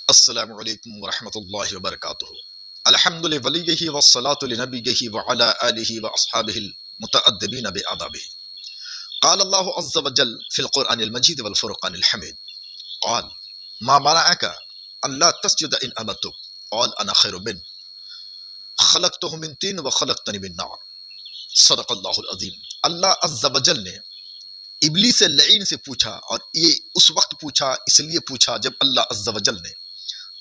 السلام علیکم ورحمۃ اللہ وبرکاتہ۔ الحمد لولیہ والصلاۃ لنبیہ وعلی آلہ واصحابہ المتأدبین بآدابہ۔ قال اللہ عز وجل فی القرآن المجید والفرقان الحمید، قال ما منعک الا تسجد ان امرتک قال انا خیر منہ خلقتہ من طین وخلقتنی من نار۔ صدق اللہ العظیم۔ اللہ عز وجل نے ابلیس لعین سے پوچھا، اور یہ اس وقت پوچھا، اس لیے پوچھا جب اللہ عز وجل نے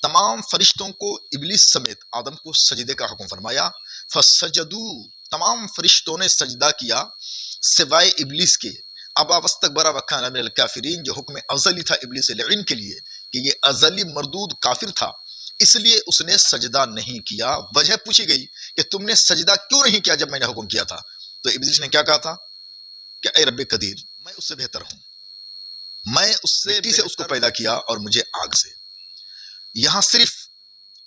تمام فرشتوں کو ابلیس سمیت آدم کو سجدے کا حکم فرمایا۔ فسجدوا، تمام فرشتوں نے سجدہ کیا سوائے ابلیس کے۔ ابا واستکبر وکان من الکافرین، جو حکم ازلی تھا ابلیس لعین کے لیے کہ یہ ازلی مردود کافر تھا، اس لیے اس نے سجدہ نہیں کیا۔ وجہ پوچھی گئی کہ تم نے سجدہ کیوں نہیں کیا جب میں نے حکم کیا تھا؟ تو ابلیس نے کیا کہا تھا کہ اے رب قدیر، میں اس سے بہتر ہوں، میں اس سے مٹی سے اس کو پیدا کیا اور مجھے آگ سے۔ یہاں صرف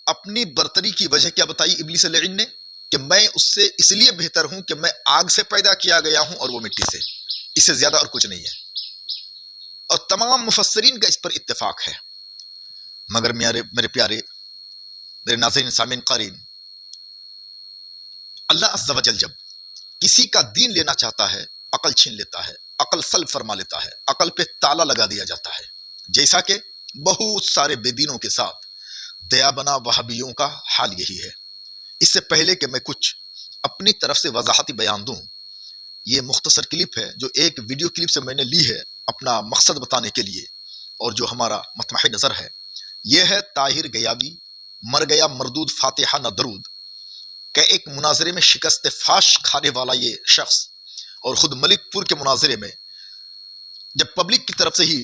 اپنی برتری کی وجہ کیا بتائی ابلیس لعین نے کہ میں اس سے اس لیے بہتر ہوں کہ میں آگ سے پیدا کیا گیا ہوں اور وہ مٹی سے، اس سے زیادہ اور کچھ نہیں ہے۔ اور تمام مفسرین کا اس پر اتفاق ہے۔ مگر میرے پیارے، میرے ناظرین، سامعین، قارئین، اللہ عز و جل جب کسی کا دین لینا چاہتا ہے عقل چھین لیتا ہے، عقل سلب فرما لیتا ہے، عقل پہ تالا لگا دیا جاتا ہے، جیسا کہ بہت سارے بے دینوں کے ساتھ دیابنا وہابیوں کا حال یہی ہے۔ اس سے پہلے کہ میں کچھ اپنی طرف سے وضاحتی بیان دوں، یہ مختصر کلپ ہے جو ایک ویڈیو کلپ سے میں نے لی ہے اپنا مقصد بتانے کے لیے، اور جو ہمارا مطمح نظر ہے یہ ہے طاہر گیابی، مر گیا مردود فاتحہ نہ درود، کہ ایک مناظرے میں شکست فاش کھانے والا یہ شخص، اور خود ملک پور کے مناظرے میں جب پبلک کی طرف سے ہی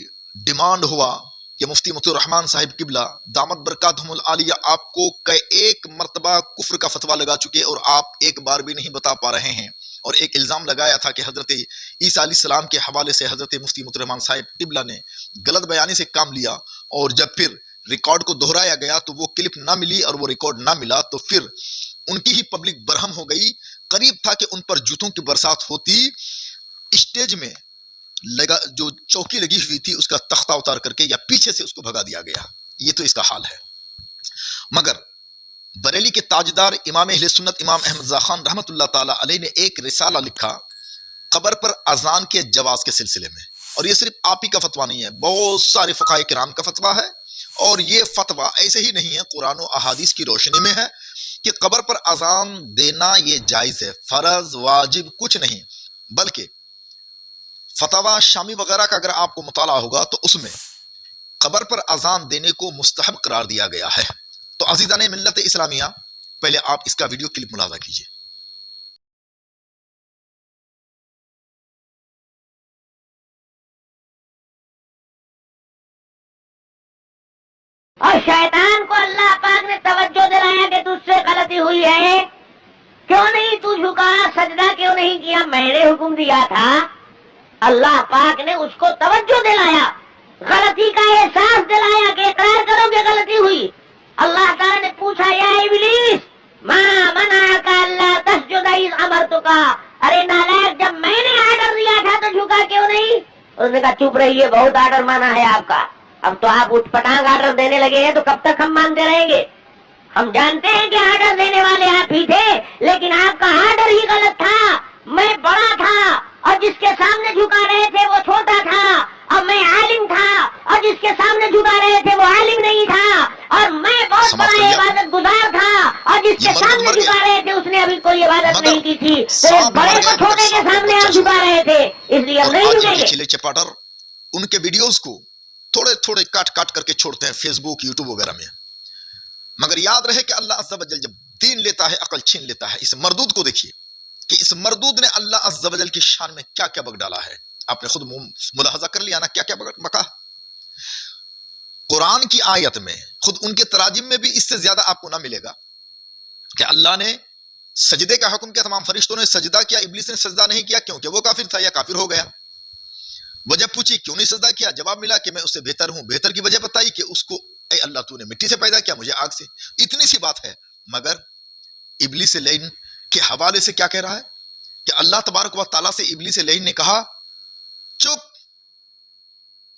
ڈیمانڈ ہوا کہ مفتی مطیع الرحمان صاحب قبلہ دامت برکاتہم العالیہ آپ کو ایک مرتبہ کفر کا فتویٰ لگا چکے اور آپ ایک بار بھی نہیں بتا پا رہے ہیں، اور ایک الزام لگایا تھا کہ حضرت عیسیٰ علیہ السلام کے حوالے سے حضرت مفتی مطیع الرحمان صاحب قبلہ نے غلط بیانی سے کام لیا، اور جب پھر ریکارڈ کو دہرایا گیا تو وہ کلپ نہ ملی اور وہ ریکارڈ نہ ملا، تو پھر ان کی ہی پبلک برہم ہو گئی۔ قریب تھا کہ ان پر جوتوں کی برسات ہوتی، اسٹیج میں لگا جو چوکی لگی ہوئی تھی اس کا تختہ اتار کر کے یا پیچھے سے اس کو بھگا دیا گیا۔ یہ تو اس کا حال ہے۔ مگر بریلی کے تاجدار امام اہل سنت امام احمد رضا خان رحمۃ اللہ تعالی علیہ نے ایک رسالہ لکھا قبر پر اذان کے جواز کے سلسلے میں، اور یہ صرف آپ ہی کا فتویٰ نہیں ہے، بہت سارے فقہائے کرام کا فتویٰ ہے، اور یہ فتویٰ ایسے ہی نہیں ہے، قرآن و احادیث کی روشنی میں ہے کہ قبر پر اذان دینا یہ جائز ہے، فرض واجب کچھ نہیں، بلکہ فتاوی شامی وغیرہ کا اگر آپ کو مطالعہ ہوگا تو اس میں قبر پر اذان دینے کو مستحب قرار دیا گیا ہے۔ تو عزیزان ملت اسلامیہ، پہلے آپ اس کا ویڈیو کلپ ملاحظہ کیجئے۔ اور شیطان کو اللہ پاک نے توجہ دلایا کہ تجھ سے غلطی ہوئی ہے، کیوں نہیں تو جھکا، سجدہ کیوں نہیں کیا، میں نے حکم دیا تھا۔ اللہ پاک نے اس کو توجہ دلایا، غلطی کا احساس دلایا کہ اقرار کرو کہ غلطی ہوئی۔ اللہ تعالیٰ نے پوچھا یا ابلیس ما منعک الا تسجد اذ امرتک، ارے نالائق جب میں نے آرڈر دیا تھا تو جھکا کیوں نہیں؟ اس نے کہا چپ رہیے، بہت آرڈر مانا ہے آپ کا، اب تو آپ اٹھ پٹانگ آرڈر دینے لگے ہیں تو کب تک ہم مانتے رہیں گے؟ ہم جانتے ہیں کہ آرڈر دینے والے آپ ہی تھے، لیکن آپ کا آرڈر ہی غلط تھا۔ میں بڑا تھا اور جس کے سامنے جھکا رہے تھے وہ چھوٹا تھا، اور میں عالم تھا اور جس کے سامنے جھکا رہے تھے وہ عالم نہیں تھا، اور میں بہت بڑا عبادت گزار تھا اور جس کے سامنے جھکا رہے تھے اس نے ابھی کوئی عبادت نہیں کی تھی، تو ایک بڑے کو چھوٹے کے سامنے آپ جھکا رہے تھے، اس لیے ہم نہیں جھکیں گے۔ چلے چپاٹر ان کے ویڈیوز کو تھوڑے تھوڑے کاٹ کاٹ کر کے چھوڑتے ہیں فیس بک، یوٹیوب وغیرہ میں، مگر یاد رہے کہ اللہ عز و جل جب دین لیتا ہے عقل چھین لیتا ہے۔ اس مردود کو دیکھیے کہ اس مردود نے اللہ عز و جل کی شان میں کیا کیا بگ ڈالا ہے، آپ نے خود ملاحظہ کر لیا نا، کیا کیا بکا۔ قرآن کی آیت میں خود ان کے تراجم میں بھی اس سے زیادہ آپ کو نہ ملے گا کہ اللہ نے سجدے کا حکم کیا، تمام فرشتوں نے سجدہ کیا، ابلیس نے سجدہ نہیں کیا کیونکہ وہ کافر تھا یا کافر ہو گیا۔ وجہ پوچھی کیوں نہیں سجدہ کیا، جواب ملا کہ میں اس سے بہتر ہوں، بہتر کی وجہ بتائی کہ اس کو اے اللہ تو نے مٹی سے پیدا کیا، مجھے آگ سے، اتنی سی بات ہے۔ مگر ابلیس لعین کے حوالے سے کیا کہہ رہا ہے کہ اللہ تبارک و تعالیٰ سے ابلیس لعین نے کہا چپ،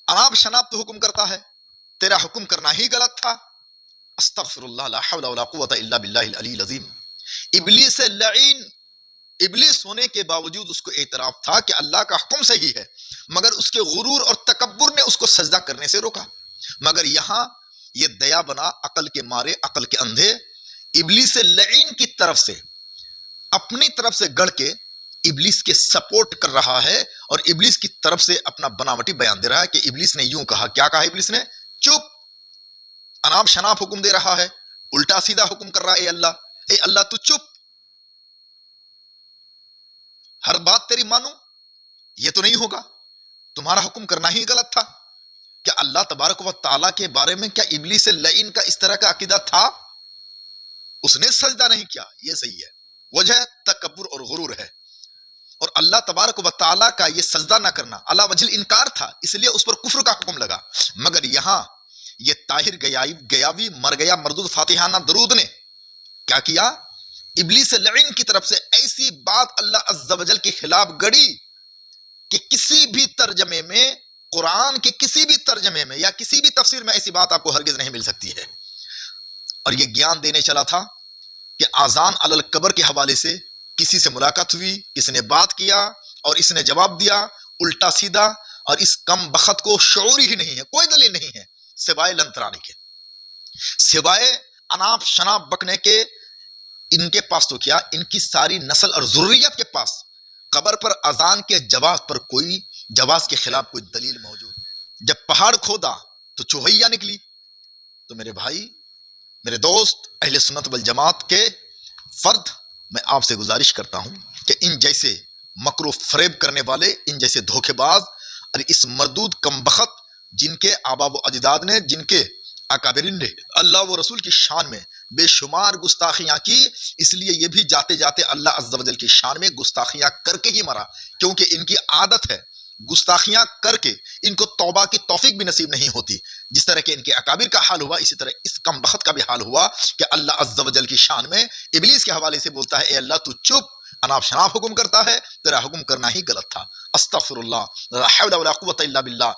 اناب شناب تو حکم کرتا ہے، تیرا حکم کرنا ہی غلط تھا، استغفراللہ لا حول ولا قوت الا باللہ العلی العظیم۔ ابلیس لعین، ابلیس ہونے کے باوجود اس کو اعتراف تھا کہ اللہ کا حکم صحیح ہے، مگر اس کے غرور اور تکبر نے اس کو سجدہ کرنے سے روکا۔ مگر یہاں یہ دیا بنا عقل کے مارے، عقل کے اندھے، ابلیس لعین کی طرف سے اپنی طرف سے گڑھ کے ابلیس کے سپورٹ کر رہا ہے اور ابلیس کی طرف سے اپنا بناوٹی بیان دے رہا ہے کہ ابلیس نے یوں کہا۔ کیا کہا ابلیس نے؟ چپ، اناپ شناپ حکم دے رہا ہے، الٹا سیدھا حکم کر رہا ہے، اے اللہ تو چپ، ہر بات تیری مانوں، یہ تو نہیں ہوگا، تمہارا حکم کرنا ہی غلط تھا۔ کیا اللہ تبارک و تعالیٰ کے بارے میں کیا ابلیس لعین کا اس طرح کا عقیدہ تھا؟ اس نے سجدہ نہیں کیا، یہ صحیح ہے، وجہ تکبر اور غرور ہے، اور اللہ تبارک و تعالیٰ کا یہ سجدہ نہ کرنا اللہ وجہ انکار تھا، اس لیے اس پر کفر کا حکم لگا۔ مگر یہاں یہ طاہر گیاوی مر گیا مردود فاتحانہ درود نے کیا کیا؟ ابلیس لعین کی طرف سے ایسی بات اللہ عز و جل کے خلاف گڑی کہ کسی بھی ترجمے میں، قرآن کے کسی بھی ترجمے میں یا کسی بھی تفسیر میں ایسی بات آپ کو ہرگز نہیں مل سکتی ہے۔ اور یہ گیان دینے چلا تھا کہ آذان علی القبر کے حوالے سے کسی سے ملاقات ہوئی، کسی نے بات کیا اور اس نے جواب دیا الٹا سیدھا، اور اس کم بخت کو شعور ہی نہیں ہے، کوئی دلیل نہیں ہے سوائے لنترانے کے، سوائے اناپ شناپ بکنے کے۔ ان کے پاس تو کیا، ان کی ساری نسل اور ذریت کے پاس قبر پر اذان کے جواز پر کوئی جواز کے خلاف کوئی دلیل موجود۔ جب پہاڑ کھودا تو چوہیا نکلی۔ تو میرے بھائی، میرے دوست، اہل سنت والجماعت کے فرد، میں آپ سے گزارش کرتا ہوں کہ ان جیسے مکر و فریب کرنے والے، ان جیسے دھوکے باز اور اس مردود کم بخت جن کے آبا و اجداد نے، جن کے اکابرین نے اللہ و رسول کی شان میں بے شمار گستاخیاں کی، اس لیے یہ بھی جاتے جاتے اللہ عز و جل کی شان میں گستاخیاں کر کے ہی مرا، کیونکہ ان کی عادت ہے گستاخیاں کر کے ان کو توبہ کی توفیق بھی نصیب نہیں ہوتی۔ جس طرح کہ ان کے اکابر کا حال ہوا، اسی طرح اس کم بخت کا بھی حال ہوا کہ اللہ عز و جل کی شان میں ابلیس کے حوالے سے بولتا ہے، اے اللہ تو چپ، اناپ شناپ حکم کرتا ہے، تیرا حکم کرنا ہی غلط تھا۔ استغفر اللہ لا حول ولا قوت الا باللہ۔